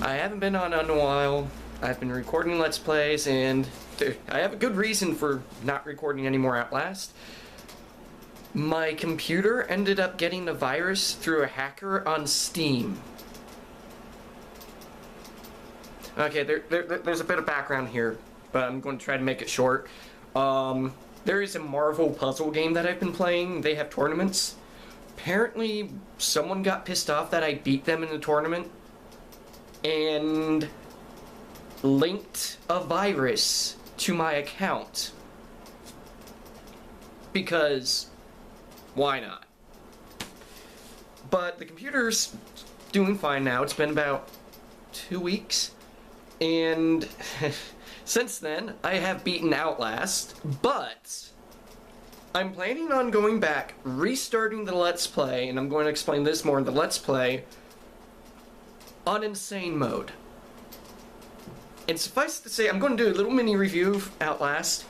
I haven't been on in a while. I've been recording Let's Plays, and I have a good reason for not recording any more Outlast. My computer ended up getting a virus through a hacker on Steam. Okay, there's a bit of background here, but I'm going to try to make it short. There is a Marvel puzzle game that I've been playing. They have tournaments. Apparently, someone got pissed off that I beat them in the tournament and linked a virus to my account. Because, why not? But the computer's doing fine now. It's been about 2 weeks. And since then, I have beaten Outlast, but I'm planning on going back, restarting the Let's Play, and I'm going to explain this more in the Let's Play, on Insane Mode. And suffice to say, I'm going to do a little mini review of Outlast.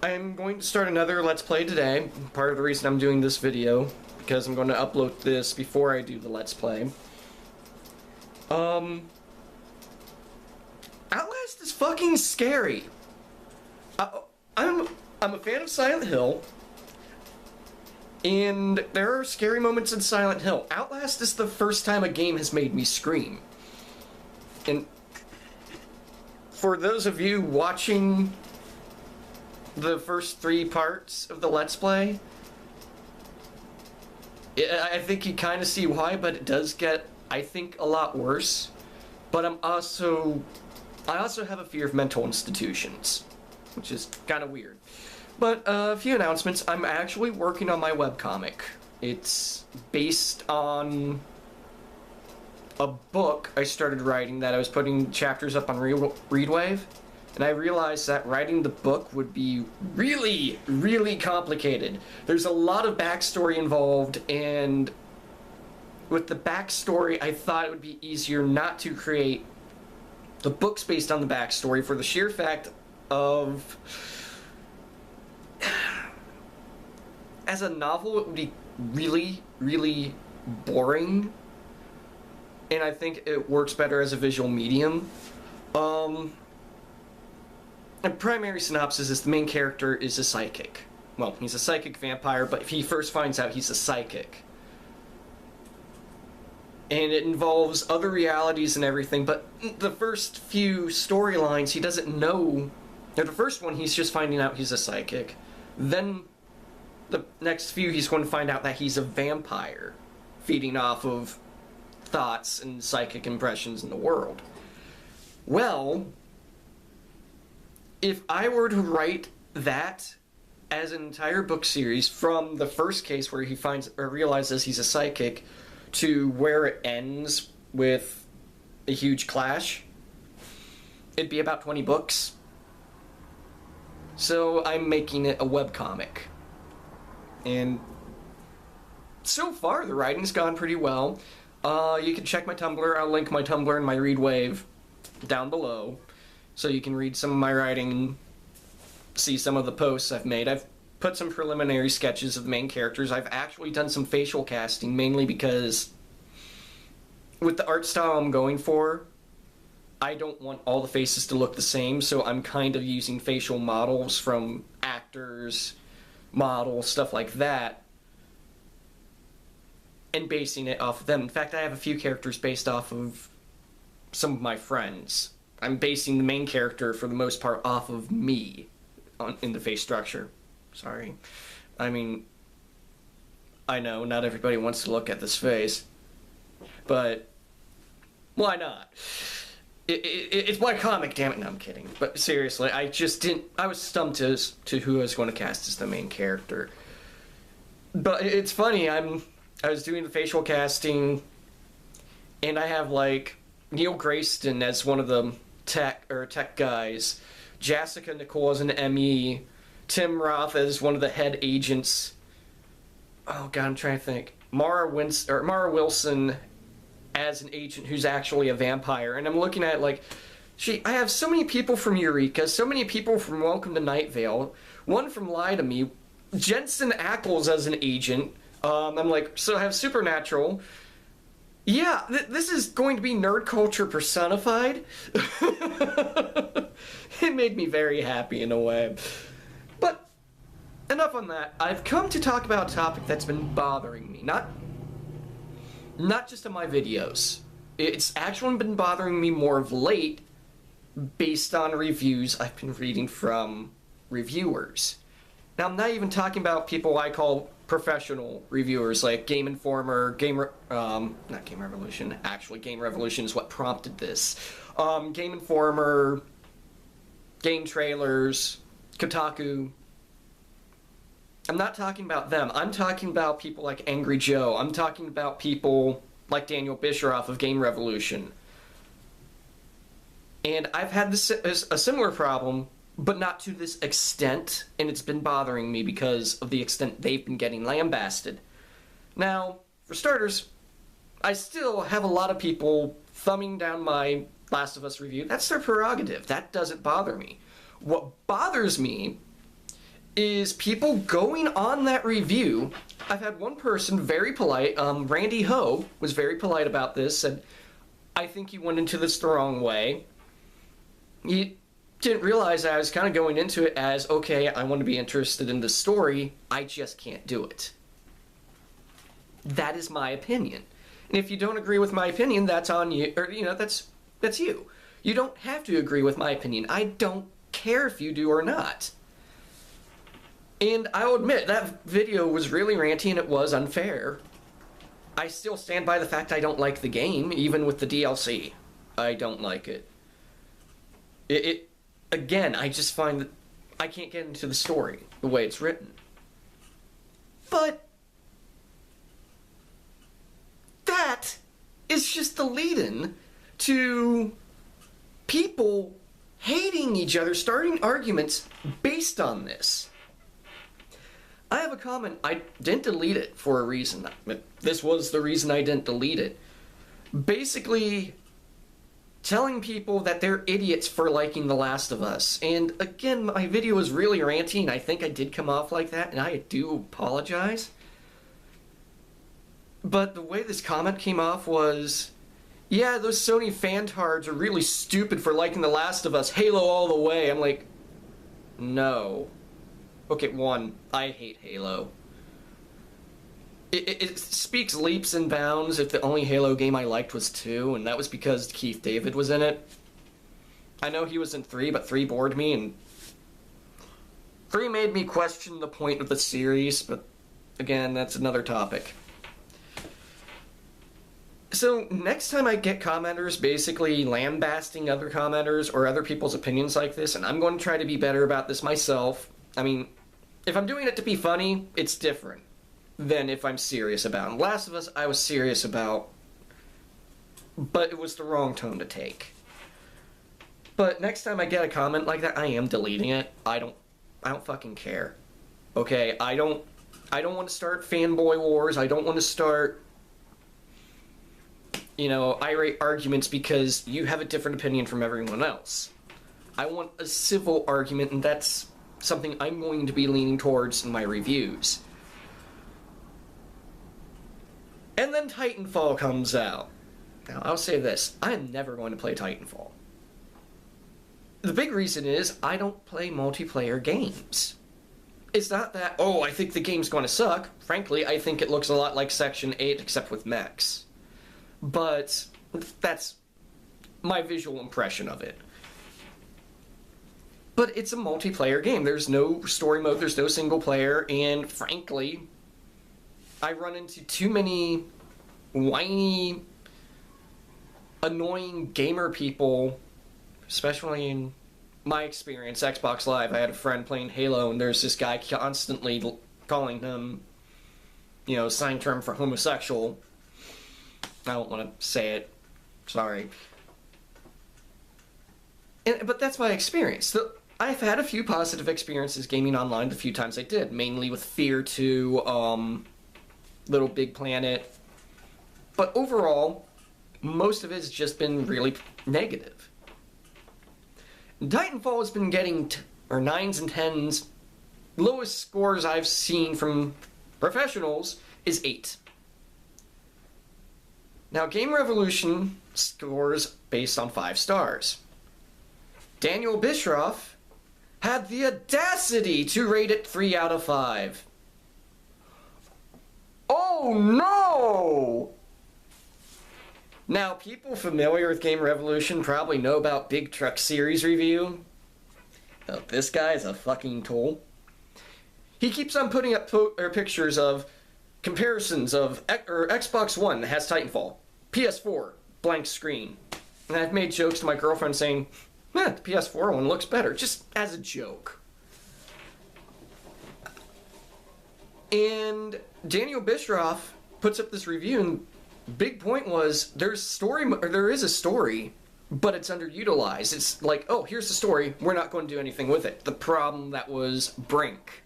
I'm going to start another Let's Play today. Part of the reason I'm doing this video, because I'm going to upload this before I do the Let's Play. Outlast is fucking scary. I'm a fan of Silent Hill, and there are scary moments in Silent Hill. Outlast is the first time a game has made me scream. And for those of you watching the first 3 parts of the Let's Play, I think you kind of see why, but it does get, I think, a lot worse. But I also have a fear of mental institutions, which is kind of weird. But a few announcements. I'm actually working on my webcomic. It's based on a book I started writing that I was putting chapters up on Readwave, and I realized that writing the book would be really, really complicated. There's a lot of backstory involved, and with the backstory, I thought it would be easier not to create the book's based on the backstory for the sheer fact of, as a novel, it would be really, really boring, and I think it works better as a visual medium. A primary synopsis is the main character is a psychic. Well, he's a psychic vampire, but if he first finds out he's a psychic. And it involves other realities and everything, but the first few storylines he doesn't know. Now, the first one he's just finding out he's a psychic. Then the next few he's going to find out that he's a vampire, feeding off of thoughts and psychic impressions in the world. Well, if I were to write that as an entire book series from the first case where he finds or realizes he's a psychic to where it ends with a huge clash, it'd be about 20 books. So I'm making it a webcomic. And so far the writing's gone pretty well. You can check my Tumblr. I'll link my Tumblr and my Readwave down below, so you can read some of my writing and see some of the posts I've made. I've put some preliminary sketches of the main characters. I've actually done some facial casting, mainly because with the art style I'm going for, I don't want all the faces to look the same, so I'm kind of using facial models from actors, models, stuff like that, and basing it off of them. In fact, I have a few characters based off of some of my friends. I'm basing the main character, for the most part, off of me in the face structure. Sorry. I mean, I know not everybody wants to look at this face, but why not? It's my comic, damn it. No, I'm kidding. But seriously, I was stumped as to who I was going to cast as the main character. But it's funny, I was doing the facial casting, and I have, like, Neil Grayston as one of the tech guys, Jessica Nicole as an ME, Tim Roth as one of the head agents. Oh god, I'm trying to think. Mara Wilson as an agent who's actually a vampire. And I'm looking at it like, I have so many people from Eureka, so many people from Welcome to Night Vale, one from Lie to Me, Jensen Ackles as an agent. I'm like, so I have Supernatural, Yeah, this is going to be nerd culture personified. It made me very happy in a way. But enough on that. I've come to talk about a topic that's been bothering me. Not just in my videos. It's actually been bothering me more of late based on reviews I've been reading from reviewers. Now, I'm not even talking about people I call professional reviewers, like Game Informer, not Game Revolution, actually Game Revolution is what prompted this. Game Informer, Game Trailers, Kotaku. I'm not talking about them. I'm talking about people like Angry Joe. I'm talking about people like Daniel Bischoff of Game Revolution. And I've had a similar problem, but not to this extent, and it's been bothering me because of the extent they've been getting lambasted. Now, for starters, I still have a lot of people thumbing down my Last of Us review. That's their prerogative. That doesn't bother me. What bothers me is people going on that review. I've had one person very polite, Randy Ho was very polite about this, said, I think you went into this the wrong way. You didn't realize I was kind of going into it as, okay, I want to be interested in the story, I just can't do it. That is my opinion. And if you don't agree with my opinion, that's on you, or, that's you. You don't have to agree with my opinion. I don't care if you do or not. And I'll admit, that video was really ranty and it was unfair. I still stand by the fact I don't like the game, even with the DLC. I don't like it. Again, I just find that I can't get into the story the way it's written. But that is just the lead-in to people hating each other, starting arguments based on this. I have a comment. I didn't delete it for a reason. This was the reason I didn't delete it. Basically, telling people that they're idiots for liking The Last of Us. And again, my video was really ranty, and I think I did come off like that, and I do apologize. But the way this comment came off was, yeah, those Sony fantards are really stupid for liking The Last of Us. Halo all the way. I'm like, no. Okay, one, I hate Halo. It speaks leaps and bounds if the only Halo game I liked was 2, and that was because Keith David was in it. I know he was in 3, but 3 bored me, and 3 made me question the point of the series, but again, that's another topic. So, next time I get commenters basically lambasting other commenters or other people's opinions like this, and I'm going to try to be better about this myself. I mean, if I'm doing it to be funny, it's different than if I'm serious about it. Last of Us, I was serious about, but it was the wrong tone to take. But next time I get a comment like that, I am deleting it. I don't fucking care. Okay, I don't want to start fanboy wars. I don't want to start, irate arguments because you have a different opinion from everyone else. I want a civil argument, and that's something I'm going to be leaning towards in my reviews. And then Titanfall comes out. Now, I'll say this. I am never going to play Titanfall. The big reason is I don't play multiplayer games. It's not that, oh, I think the game's going to suck. Frankly, I think it looks a lot like Section 8 except with mechs. But that's my visual impression of it. But it's a multiplayer game. There's no story mode, there's no single player, and frankly, I run into too many whiny, annoying gamer people, especially in my experience, Xbox Live. I had a friend playing Halo, and there's this guy constantly calling him, slang term for homosexual. I don't want to say it. Sorry. But that's my experience. I've had a few positive experiences gaming online the few times I did, mainly with Fear 2, Little Big Planet. But overall, most of it has just been really negative. Titanfall has been getting 9s and 10s. Lowest scores I've seen from professionals is 8. Now, Game Revolution scores based on 5 stars. Daniel Bischoff had the audacity to rate it 3 out of 5. Oh no! Now, people familiar with Game Revolution probably know about Big Truck Series Review. Oh, this guy is a fucking tool. He keeps on putting up pictures of comparisons of Xbox One that has Titanfall, PS4, blank screen. And I've made jokes to my girlfriend saying, the PS4 one looks better, just as a joke. And Daniel Bischoff puts up this review, and big point was there is a story, but it's underutilized. It's like, oh, here's the story, we're not going to do anything with it. The problem that was Brink.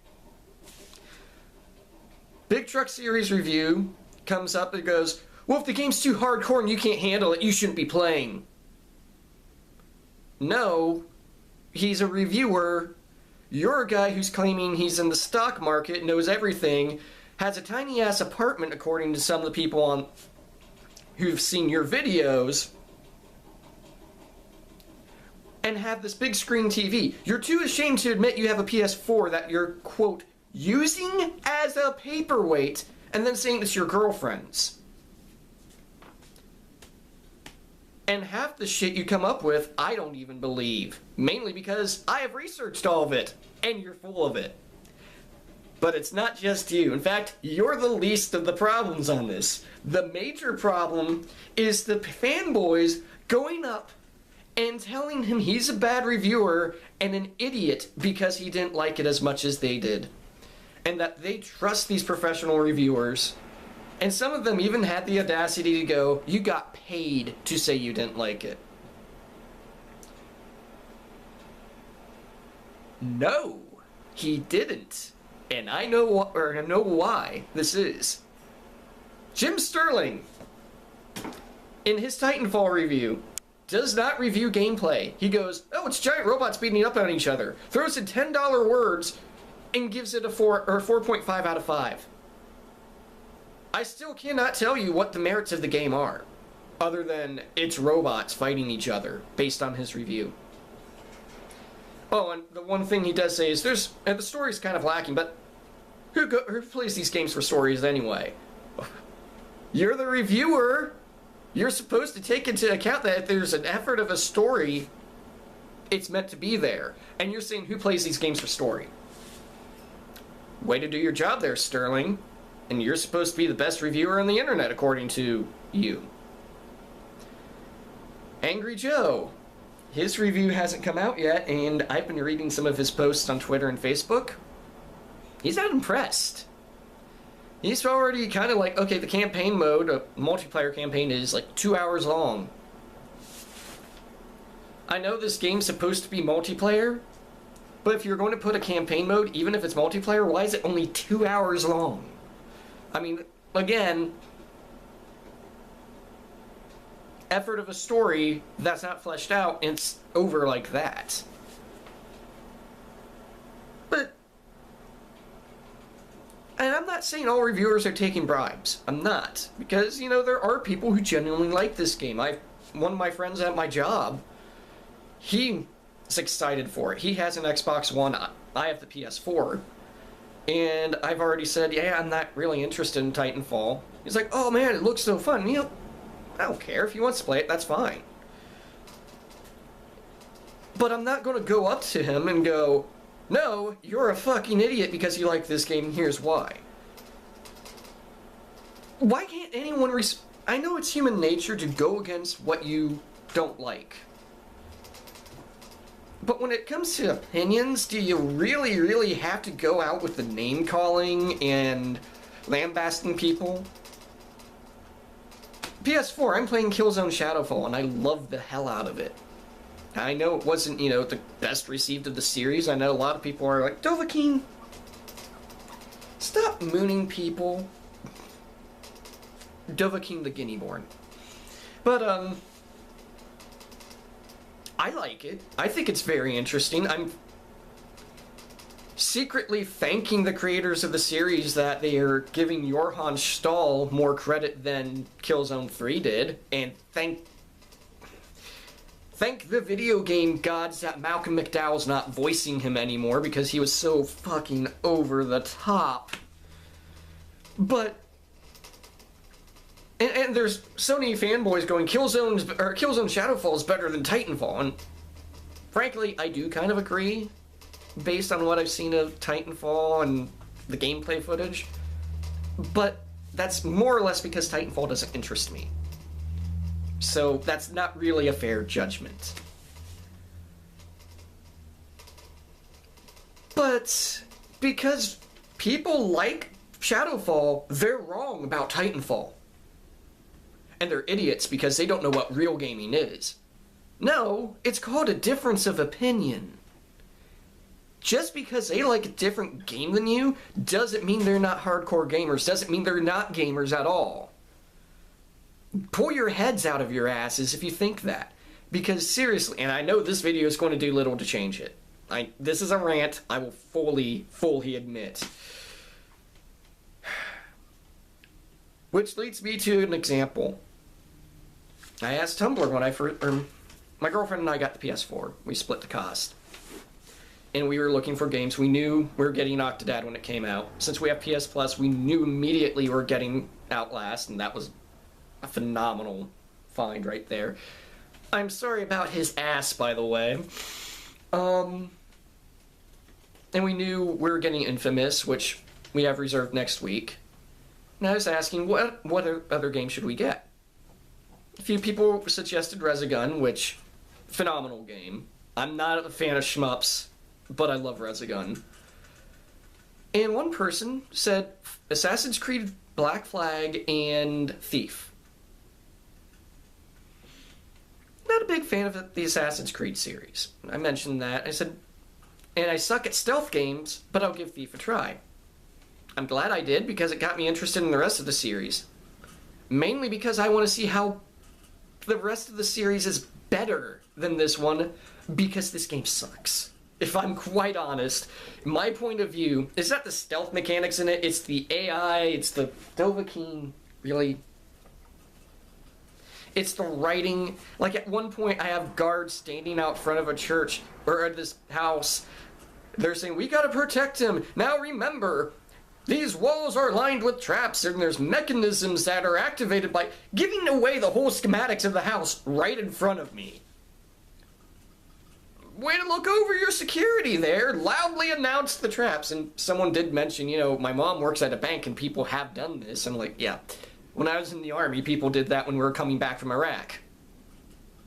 Big Truck Series Review comes up and goes, well, if the game's too hardcore and you can't handle it, you shouldn't be playing. No, he's a reviewer. You're a guy who's claiming he's in the stock market, knows everything, has a tiny-ass apartment, according to some of the people who've seen your videos, and have this big screen TV. You're too ashamed to admit you have a PS4 that you're, quote, using as a paperweight, and then saying it's your girlfriend's. And half the shit you come up with, I don't even believe. Mainly because I have researched all of it, and you're full of it. But it's not just you. In fact, you're the least of the problems on this. The major problem is the fanboys going up and telling him he's a bad reviewer and an idiot because he didn't like it as much as they did. And that they trust these professional reviewers. And some of them even had the audacity to go, you got paid to say you didn't like it. No, he didn't. And I know why this is. Jim Sterling, in his Titanfall review, does not review gameplay. He goes, oh, it's giant robots beating up on each other. Throws in $10 words and gives it a 4.5 out of 5. I still cannot tell you what the merits of the game are, other than it's robots fighting each other, based on his review. Oh, and the one thing he does say is the story's kind of lacking, but who plays these games for stories anyway? You're the reviewer. You're supposed to take into account that if there's an effort of a story, it's meant to be there. And you're saying who plays these games for story? Way to do your job there, Sterling. And you're supposed to be the best reviewer on the internet, according to you. Angry Joe. His review hasn't come out yet, and I've been reading some of his posts on Twitter and Facebook. He's not impressed. He's already kind of like, okay, the campaign mode, a multiplayer campaign, is like 2 hours long. I know this game's supposed to be multiplayer, but if you're going to put a campaign mode, even if it's multiplayer, why is it only 2 hours long? I mean, again, effort of a story that's not fleshed out, and it's over like that. But, and I'm not saying all reviewers are taking bribes. I'm not. Because, you know, there are people who genuinely like this game. One of my friends at my job, he is excited for it. He has an Xbox One. I have the PS4. And I've already said, yeah, I'm not really interested in Titanfall. He's like, oh man, it looks so fun. You know, I don't care. If he wants to play it, that's fine. But I'm not going to go up to him and go, no, you're a fucking idiot because you like this game, and here's why. Why can't anyone I know it's human nature to go against what you don't like. But when it comes to opinions, do you really, really have to go out with the name-calling and lambasting people? PS4, I'm playing Killzone Shadowfall, and I love the hell out of it. I know it wasn't, you know, the best received of the series. I know a lot of people are like, Dovahkiin, stop mooning people. Dovahkiin the Guinea-born. But, I like it. I think it's very interesting. secretly thanking the creators of the series that they are giving Johann Stahl more credit than Killzone 3 did, and thank the video game gods that Malcolm McDowell's not voicing him anymore because he was so fucking over the top. But and there's Sony fanboys going, Killzone Shadowfall is better than Titanfall, and frankly, I do kind of agree, based on what I've seen of Titanfall and the gameplay footage. But that's more or less because Titanfall doesn't interest me. So that's not really a fair judgment. But because people like Shadowfall, they're wrong about Titanfall. And they're idiots because they don't know what real gaming is. No, it's called a difference of opinion. Just because they like a different game than you doesn't mean they're not hardcore gamers, doesn't mean they're not gamers at all. Pull your heads out of your asses if you think that. Because seriously, and I know this video is going to do little to change it. This is a rant, I will fully admit. Which leads me to an example. I asked Tumblr when I first, my girlfriend and I got the PS4. We split the cost. And we were looking for games. We knew we were getting Octodad when it came out. Since we have PS Plus, we knew immediately we were getting Outlast, and that was a phenomenal find right there. I'm sorry about his ass, by the way. And we knew we were getting Infamous, which we have reserved next week. And I was asking, what other game should we get? A few people suggested Resogun, which, phenomenal game. I'm not a fan of shmups, but I love Resogun. And one person said Assassin's Creed Black Flag and Thief. Not a big fan of the Assassin's Creed series. I mentioned that. I said, and I suck at stealth games, but I'll give Thief a try. I'm glad I did because it got me interested in the rest of the series. Mainly because I want to see how the rest of the series is better than this one, because this game sucks. If I'm quite honest, my point of view is not the stealth mechanics in it, it's the AI, it's the Dovahkiin, really. It's the writing. Like, at one point, I have guards standing out front of a church, or at this house. They're saying, we gotta protect him. Now remember, these walls are lined with traps, and there's mechanisms that are activated by giving away the whole schematics of the house right in front of me. Way to look over your security there. Loudly announced the traps. And someone did mention, you know, my mom works at a bank and people have done this. I'm like, yeah. When I was in the army, people did that when we were coming back from Iraq.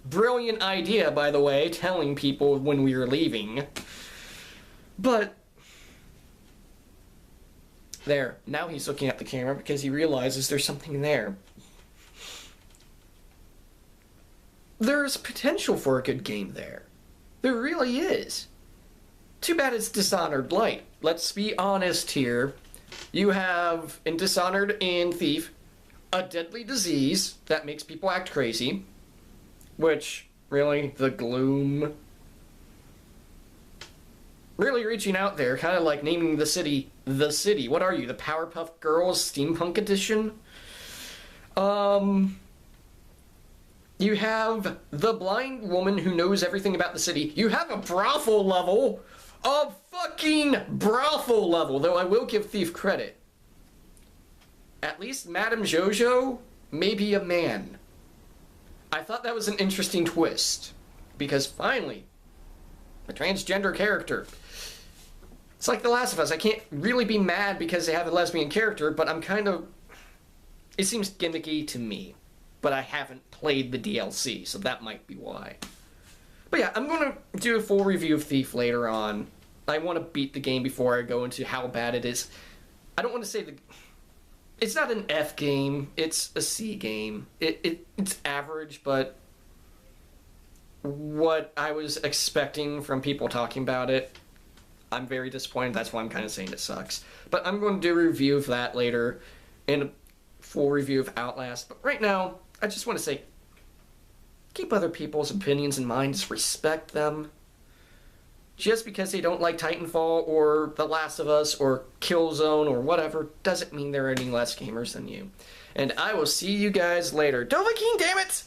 Brilliant idea, by the way, telling people when we were leaving. But there. Now he's looking at the camera because he realizes there's something there. There's potential for a good game there. There really is. Too bad it's Dishonored Light. Let's be honest here. You have, in Dishonored and Thief, a deadly disease that makes people act crazy. Which, really, the gloom. Really reaching out there, kind of like naming the city, The City. What are you, the Powerpuff Girls Steampunk Edition? You have the blind woman who knows everything about the city. You have a brothel level. A fucking brothel level. Though I will give Thief credit. At least Madame Jojo may be a man. I thought that was an interesting twist. Because finally, a transgender character. It's like The Last of Us. I can't really be mad because they have a lesbian character, but I'm kind of... It seems gimmicky to me. But I haven't played the DLC, so that might be why. But yeah, I'm going to do a full review of Thief later on. I want to beat the game before I go into how bad it is. I don't want to say the... It's not an F game, it's a C game. It's average, but what I was expecting from people talking about it, I'm very disappointed. That's why I'm kind of saying it sucks. But I'm going to do a review of that later, and a full review of Outlast. But right now, I just want to say, keep other people's opinions in mind, just respect them. just because they don't like Titanfall or The Last of Us or Killzone or whatever doesn't mean they're any less gamers than you. And I will see you guys later. Dovahkiin, damn it!